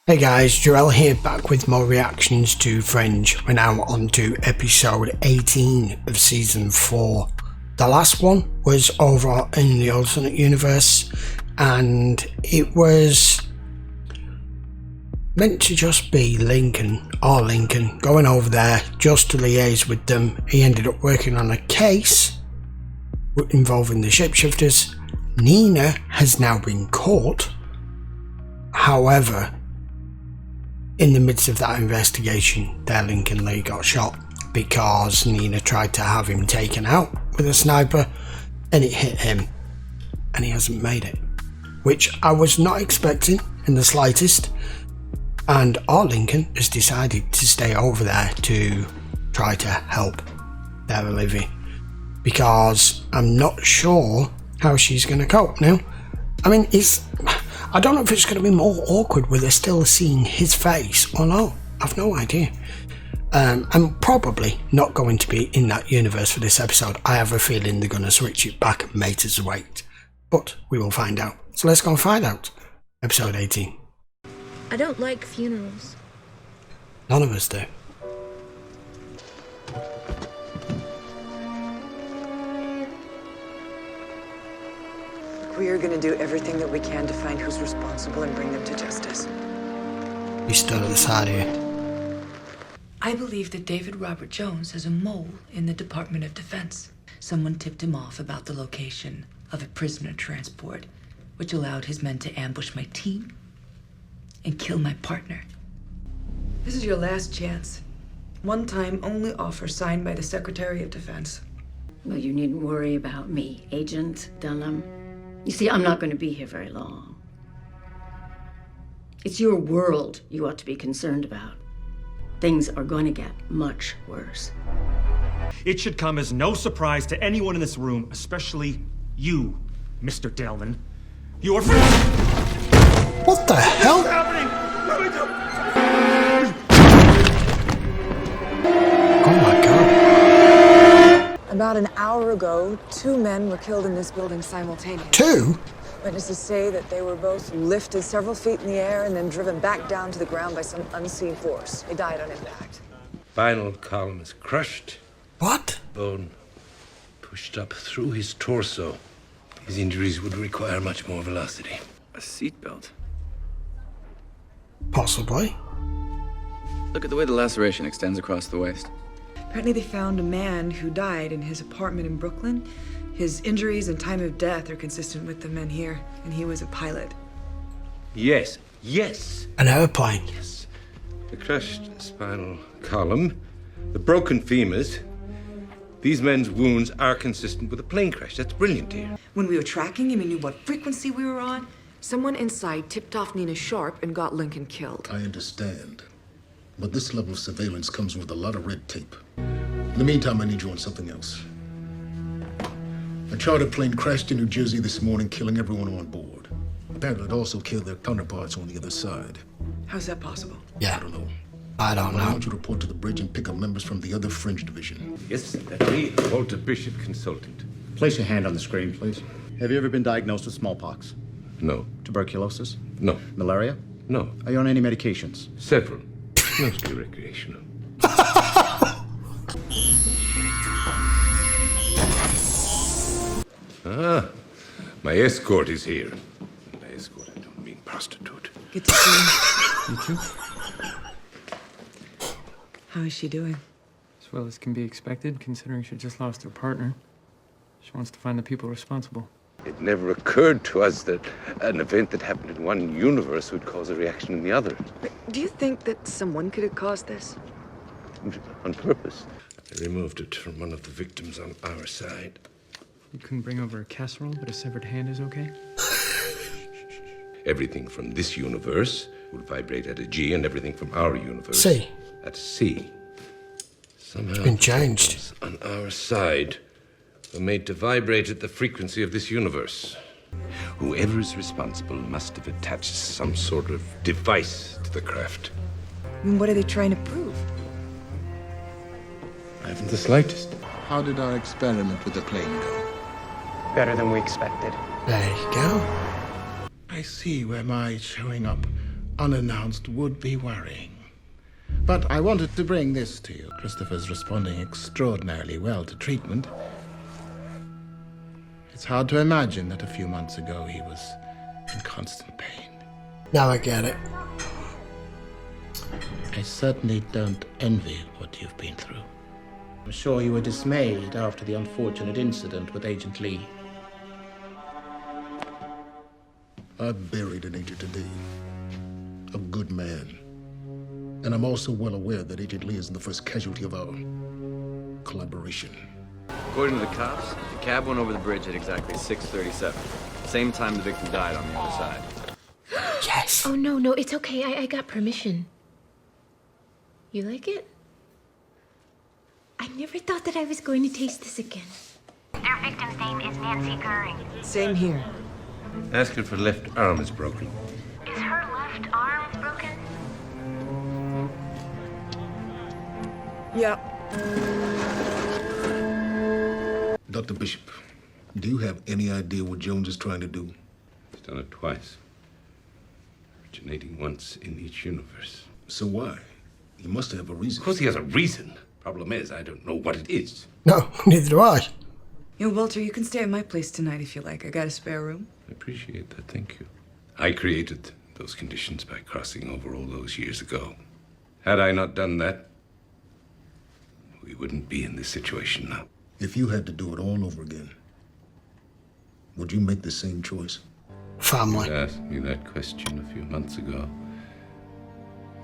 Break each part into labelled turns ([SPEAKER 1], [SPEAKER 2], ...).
[SPEAKER 1] Hey guys, Jarell here, back with more reactions to Fringe. We're now on to episode 18 of season 4. The last one was over in the alternate universe, and it was meant to just be Lincoln going over there just to liaise with them. He ended up working on a case involving the shapeshifters. Nina has now been caught. However, in the midst of that investigation, their Lincoln Lee got shot because Nina tried to have him taken out with a sniper and it hit him, and he hasn't made it, which I was not expecting in the slightest. And our Lincoln has decided to stay over there to try to help their Olivia, because I'm not sure how she's going to cope now. I mean, I don't know if it's going to be more awkward with her still seeing his face or not. I've no idea. I'm probably not going to be in that universe for this episode. I have a feeling they're going to switch it back and make us wait. But we will find out. So let's go and find out. Episode 18.
[SPEAKER 2] I don't like funerals.
[SPEAKER 1] None of us do.
[SPEAKER 3] We are going to do everything that we can to find who's responsible and bring them to justice.
[SPEAKER 1] He stood at the side of you.
[SPEAKER 4] I believe that David Robert Jones has a mole in the Department of Defense. Someone tipped him off about the location of a prisoner transport, which allowed his men to ambush my team and kill my partner. This is your last chance. One time only offer signed by the Secretary of Defense.
[SPEAKER 5] Well, you needn't worry about me, Agent Dunham. You see, I'm not going to be here very long. It's your world you ought to be concerned about. Things are going to get much worse.
[SPEAKER 6] It should come as no surprise to anyone in this room, especially you, Mr. Delman. You're...
[SPEAKER 1] What the hell?
[SPEAKER 6] What's happening?
[SPEAKER 1] Oh my god.
[SPEAKER 3] About an hour ago, 2 men were killed in this building simultaneously.
[SPEAKER 1] 2?
[SPEAKER 3] Witnesses say that they were both lifted several feet in the air and then driven back down to the ground by some unseen force. They died on impact.
[SPEAKER 7] Spinal column is crushed.
[SPEAKER 1] What?
[SPEAKER 7] Bone pushed up through his torso. His injuries would require much more velocity.
[SPEAKER 8] A seatbelt.
[SPEAKER 1] Possibly.
[SPEAKER 8] Look at the way the laceration extends across the waist.
[SPEAKER 3] Apparently they found a man who died in his apartment in Brooklyn. His injuries and time of death are consistent with the men here, and he was a pilot.
[SPEAKER 7] Yes.
[SPEAKER 1] An airplane.
[SPEAKER 7] Yes. The crushed spinal column, the broken femurs. These men's wounds are consistent with a plane crash. That's brilliant, dear.
[SPEAKER 3] When we were tracking him, he knew what frequency we were on. Someone inside tipped off Nina Sharp and got Lincoln killed.
[SPEAKER 9] I understand. But this level of surveillance comes with a lot of red tape. In the meantime, I need you on something else. A charter plane crashed in New Jersey this morning, killing everyone on board. Apparently, it also killed their counterparts on the other side.
[SPEAKER 3] How's that possible?
[SPEAKER 1] Yeah.
[SPEAKER 9] I don't know.
[SPEAKER 1] I don't
[SPEAKER 9] I
[SPEAKER 1] know.
[SPEAKER 9] want you to report to the bridge and pick up members from the other Fringe division.
[SPEAKER 7] Yes, that's me, Walter Bishop, consultant.
[SPEAKER 10] Place your hand on the screen, please. Have you ever been diagnosed with smallpox?
[SPEAKER 7] No.
[SPEAKER 10] Tuberculosis?
[SPEAKER 7] No.
[SPEAKER 10] Malaria?
[SPEAKER 7] No.
[SPEAKER 10] Are you on any medications?
[SPEAKER 7] Several. Mostly recreational. My escort is here. By escort, I don't mean prostitute.
[SPEAKER 3] Good to see you.
[SPEAKER 6] You too?
[SPEAKER 3] How is she doing?
[SPEAKER 11] As well as can be expected, considering she just lost her partner. She wants to find the people responsible.
[SPEAKER 7] It never occurred to us that an event that happened in one universe would cause a reaction in the other.
[SPEAKER 3] Do you think that someone could have caused this?
[SPEAKER 7] On purpose. I removed it from one of the victims on our side.
[SPEAKER 11] You couldn't bring over a casserole, but a severed hand is okay?
[SPEAKER 7] Everything from this universe would vibrate at a G, and everything from our universe
[SPEAKER 1] C.
[SPEAKER 7] at C. Somehow
[SPEAKER 1] Been
[SPEAKER 7] the
[SPEAKER 1] changed.
[SPEAKER 7] victims on our side were made to vibrate at the frequency of this universe. Whoever is responsible must have attached some sort of device to the craft.
[SPEAKER 3] I mean, what are they trying to prove?
[SPEAKER 7] I haven't the slightest.
[SPEAKER 9] How did our experiment with the plane go?
[SPEAKER 11] Better than we expected.
[SPEAKER 1] There you go.
[SPEAKER 9] I see where my showing up unannounced would be worrying. But I wanted to bring this to you. Christopher's responding extraordinarily well to treatment. It's hard to imagine that a few months ago he was in constant pain.
[SPEAKER 1] Now I get it.
[SPEAKER 9] I certainly don't envy what you've been through. I'm sure you were dismayed after the unfortunate incident with Agent Lee. I buried an Agent today. A good man. And I'm also well aware that Agent Lee isn't the first casualty of our collaboration.
[SPEAKER 8] According to the cops, the cab went over the bridge at exactly 6:37. Same time the victim died on the other side.
[SPEAKER 1] Yes.
[SPEAKER 2] Oh, no, it's okay. I got permission. You like it?
[SPEAKER 12] I never thought that I was going to taste this again.
[SPEAKER 13] Their victim's name is Nancy Goering.
[SPEAKER 3] Same here.
[SPEAKER 7] Ask if her left arm is broken.
[SPEAKER 13] Is her left arm broken?
[SPEAKER 3] Yeah.
[SPEAKER 9] Dr. Bishop, do you have any idea what Jones is trying to do?
[SPEAKER 7] He's done it twice. Originating once in each universe.
[SPEAKER 9] So why? He must have a reason.
[SPEAKER 7] Of course he has a reason. Problem is, I don't know what it is.
[SPEAKER 1] No, neither do I.
[SPEAKER 3] You know, Walter, you can stay at my place tonight if you like. I got a spare room.
[SPEAKER 7] I appreciate that, thank you. I created those conditions by crossing over all those years ago. Had I not done that, we wouldn't be in this situation now.
[SPEAKER 9] If you had to do it all over again, would you make the same choice?
[SPEAKER 1] Family.
[SPEAKER 7] If you asked me that question a few months ago,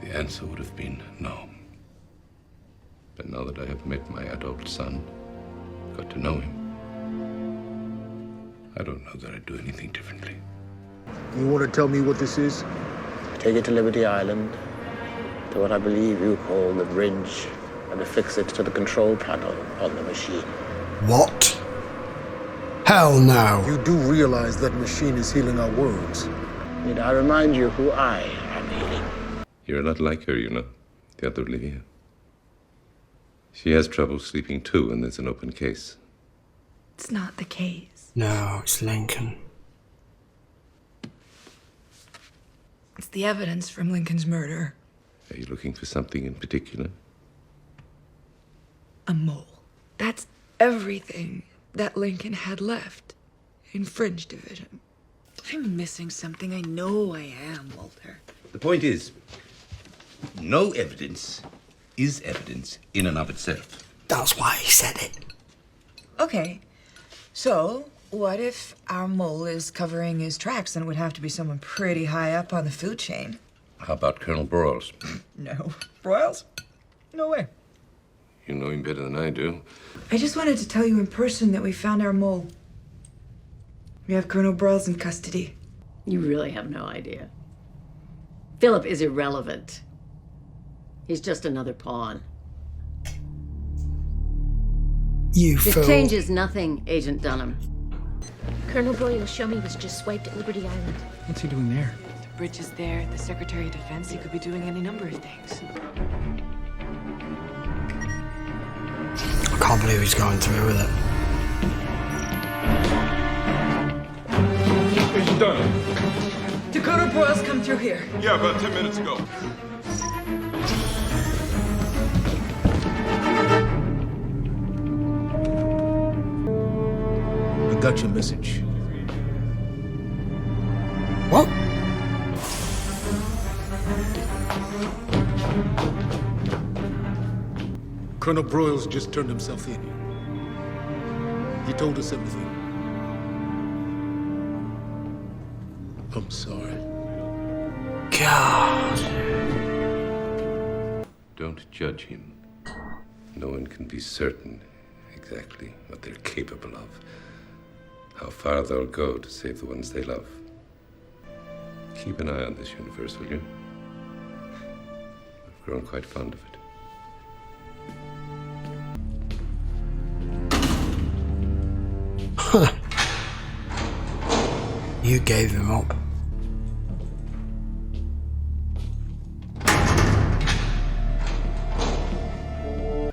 [SPEAKER 7] the answer would have been no. But now that I have met my adult son, got to know him, I don't know that I'd do anything differently.
[SPEAKER 9] You want to tell me what this is?
[SPEAKER 14] Take it to Liberty Island, to what I believe you call the bridge, and affix it to the control panel on the machine.
[SPEAKER 1] What? Hell no.
[SPEAKER 9] You do realize that machine is healing our wounds.
[SPEAKER 14] Need I remind you who I am healing?
[SPEAKER 7] You're a lot like her, you know, the other Olivia. She has trouble sleeping too, and there's an open case.
[SPEAKER 3] It's not the case.
[SPEAKER 1] No, it's Lincoln.
[SPEAKER 3] It's the evidence from Lincoln's murder.
[SPEAKER 7] Are you looking for something in particular?
[SPEAKER 3] A mole. That's everything that Lincoln had left in Fringe Division. I'm missing something. I know I am, Walter.
[SPEAKER 7] The point is, no evidence is evidence in and of itself.
[SPEAKER 1] That's why he said it.
[SPEAKER 3] Okay, so what if our mole is covering his tracks? Then it would have to be someone pretty high up on the food chain.
[SPEAKER 7] How about Colonel Broyles?
[SPEAKER 3] No. Broyles? No way.
[SPEAKER 7] You know him better than I do.
[SPEAKER 3] I just wanted to tell you in person that we found our mole. We have Colonel Broyles in custody.
[SPEAKER 5] You really have no idea. Philip is irrelevant. He's just another pawn.
[SPEAKER 1] You
[SPEAKER 5] This
[SPEAKER 1] fool.
[SPEAKER 5] changes nothing, Agent Dunham.
[SPEAKER 2] Colonel Broyles show me was just swiped at Liberty Island.
[SPEAKER 11] What's he doing there?
[SPEAKER 3] The bridge is there, the Secretary of Defense. He could be doing any number of things.
[SPEAKER 1] I can't believe he's going through with it.
[SPEAKER 15] It's done.
[SPEAKER 3] Did Colonel Broyles come through here?
[SPEAKER 15] Yeah, about 10 minutes ago.
[SPEAKER 9] I got your message.
[SPEAKER 1] What?
[SPEAKER 9] Colonel Broyles just turned himself in. He told us everything. I'm sorry.
[SPEAKER 1] God.
[SPEAKER 7] Don't judge him. No one can be certain exactly what they're capable of. How far they'll go to save the ones they love. Keep an eye on this universe, will you? I've grown quite fond of it.
[SPEAKER 1] You gave him up.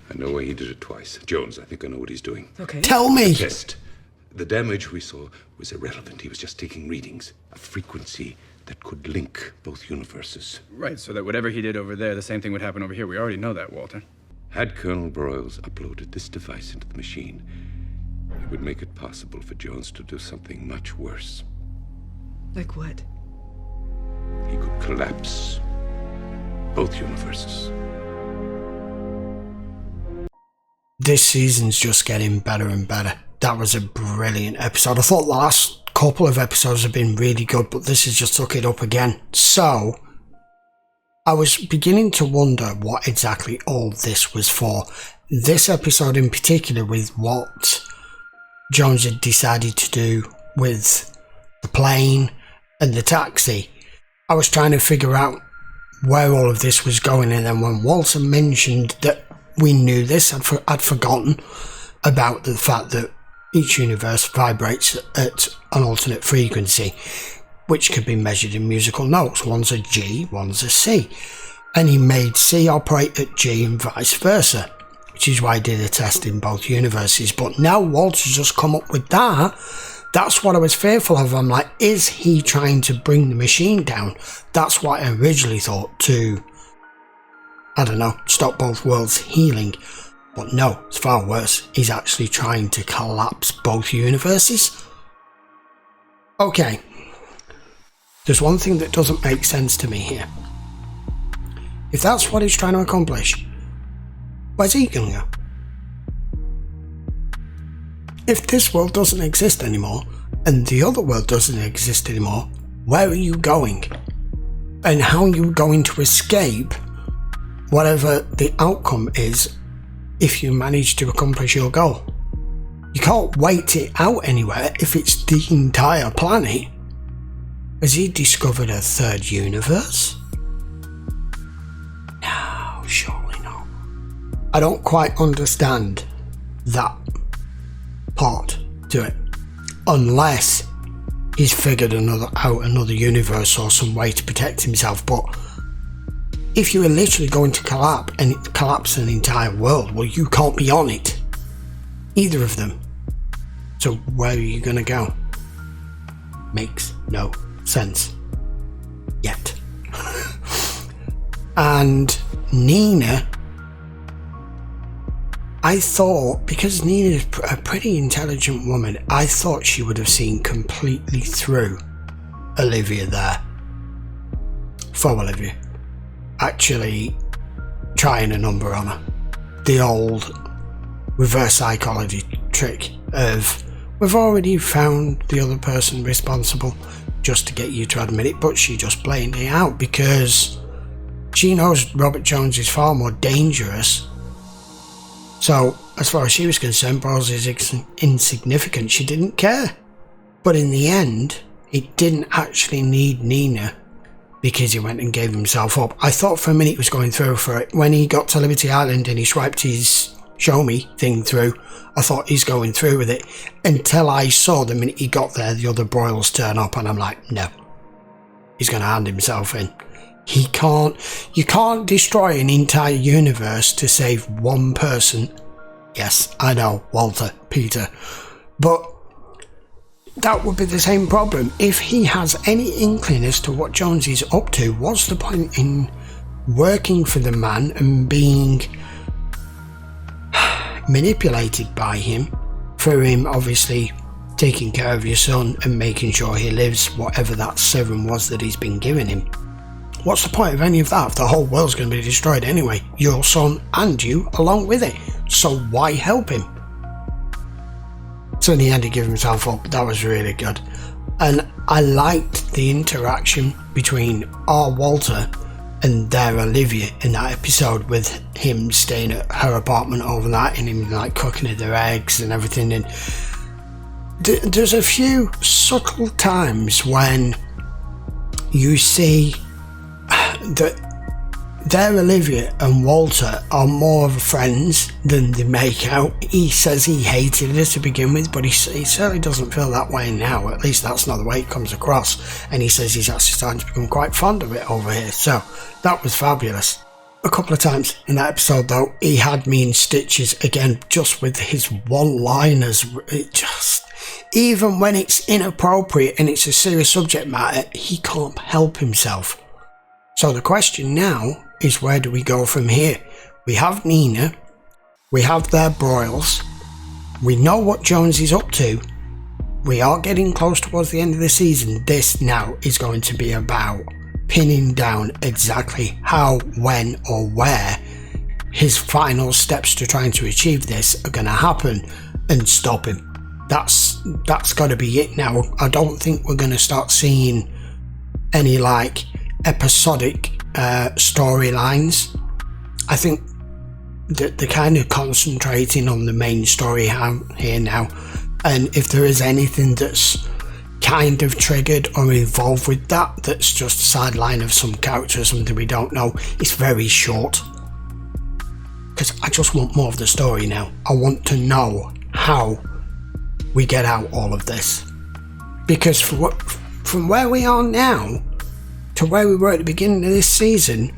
[SPEAKER 7] I know why he did it twice. Jones, I think I know what he's doing.
[SPEAKER 3] Okay.
[SPEAKER 1] Tell me.
[SPEAKER 7] Test. The damage we saw was irrelevant. He was just taking readings. A frequency that could link both universes.
[SPEAKER 8] Right, so that whatever he did over there, the same thing would happen over here. We already know that, Walter.
[SPEAKER 7] Had Colonel Broyles uploaded this device into the machine, it would make it possible for Jones to do something much worse.
[SPEAKER 3] Like what?
[SPEAKER 7] He could collapse both universes.
[SPEAKER 1] This season's just getting better and better. That was a brilliant episode. I thought the last couple of episodes have been really good, but this has just took it up again. So, I was beginning to wonder what exactly all this was for. This episode in particular, with what Jones had decided to do with the plane and the taxi, I was trying to figure out where all of this was going, and then when Walter mentioned that we knew this, I'd forgotten about the fact that each universe vibrates at an alternate frequency, which could be measured in musical notes. One's a G, one's a C. And he made C operate at G and vice versa, which is why he did a test in both universes. But now Walter's just come up with that. That's what I was fearful of. I'm like, is he trying to bring the machine down? That's what I originally thought, to, I don't know, stop both worlds healing. But no, it's far worse. He's actually trying to collapse both universes. Okay. There's one thing that doesn't make sense to me here. If that's what he's trying to accomplish, where's he going to go? If this world doesn't exist anymore, and the other world doesn't exist anymore, where are you going? And how are you going to escape whatever the outcome is if you manage to accomplish your goal? You can't wait it out anywhere if it's the entire planet. Has he discovered a third universe? No, surely not. I don't quite understand that part to it, unless he's figured out another universe or some way to protect himself. But if you are literally going to collapse an entire world, well, you can't be on it, either of them. So where are you going to go? Makes no sense yet. And Nina, I thought, because Nina's a pretty intelligent woman, I thought she would have seen completely through Olivia there. For Olivia actually trying a number on her. The old reverse psychology trick of, we've already found the other person responsible, just to get you to admit it, but she just blamed it out because she knows Robert Jones is far more dangerous. So, as far as she was concerned, Broyles is insignificant. She didn't care. But in the end, he didn't actually need Nina because he went and gave himself up. I thought for a minute he was going through for it. When he got to Liberty Island and he swiped his show me thing through, I thought he's going through with it, until I saw the minute he got there the other Broyles turn up, and I'm like, no, he's going to hand himself in. You can't destroy an entire universe to save one person. Yes, I know, Walter, Peter, but that would be the same problem. If he has any inkling as to what Jones is up to, what's the point in working for the man and being manipulated by him, for him obviously taking care of your son and making sure he lives whatever that serum was that he's been giving him? What's the point of any of that if the whole world's going to be destroyed anyway? Your son and you along with it. So why help him? So in the end he gave himself up. That was really good. And I liked the interaction between our Walter and their Olivia in that episode, with him staying at her apartment overnight and him like cooking her their eggs and everything. And there's a few subtle times when you see that their Olivia and Walter are more of friends than they make out. He says he hated her to begin with, but he certainly doesn't feel that way now. At least that's not the way it comes across. And he says he's actually starting to become quite fond of it over here. So that was fabulous. A couple of times in that episode though, he had me in stitches again, just with his one-liners. even when it's inappropriate and it's a serious subject matter, he can't help himself. So the question now is, where do we go from here? We have Nina, we have their broils, we know what Jones is up to, we are getting close towards the end of the season. This now is going to be about pinning down exactly how, when or where his final steps to trying to achieve this are going to happen and stop him. That's got to be it now. I don't think we're going to start seeing any like episodic storylines. I think that they're kind of concentrating on the main story here now, and if there is anything that's kind of triggered or involved with that, that's just a sideline of some character or something we don't know, it's very short. Because I just want more of the story now. I want to know how we get out all of this. Because from where we are now to where we were at the beginning of this season,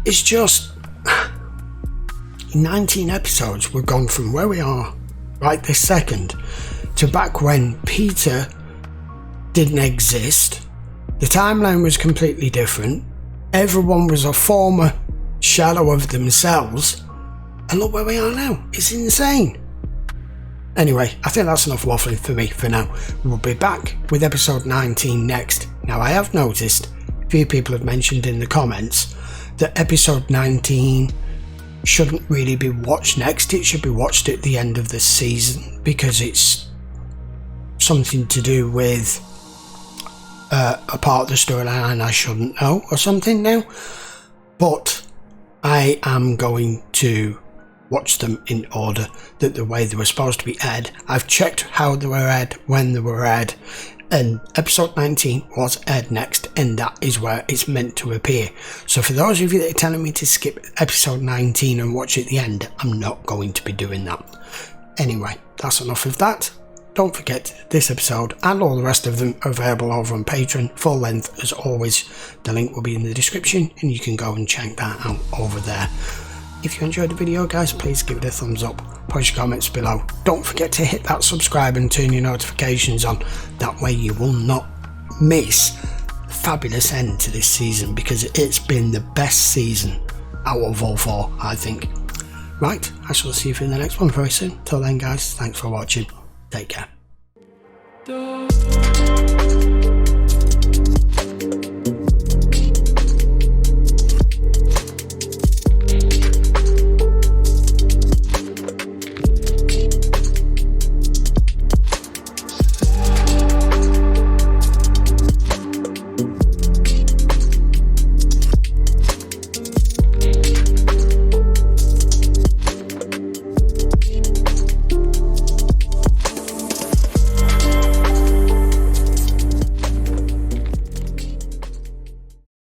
[SPEAKER 1] it's just 19 episodes. We've gone from where we are right this second to back when Peter didn't exist. The timeline was completely different. Everyone was a former shadow of themselves, and look where we are now. It's insane. Anyway, I think that's enough waffling for me for now. We'll be back with episode 19 next. Now, I have noticed a few people have mentioned in the comments that episode 19 shouldn't really be watched next. It should be watched at the end of the season because it's something to do with a part of the storyline I shouldn't know or something now. But I am going to watch them in order, that the way they were supposed to be aired. I've checked how they were aired, when they were aired, and episode 19 was aired next, and that is where it's meant to appear. So for those of you that are telling me to skip episode 19 and watch at the end, I'm not going to be doing that. Anyway, that's enough of that. Don't forget, this episode and all the rest of them are available over on Patreon, full length as always. The link will be in the description and you can go and check that out over there. If you enjoyed the video, guys, please give it a thumbs up, post your comments below. Don't forget to hit that subscribe and turn your notifications on. That way you will not miss the fabulous end to this season, because it's been the best season out of all four, I think. Right, I shall see you in the next one very soon. Till then, guys, thanks for watching. Take care.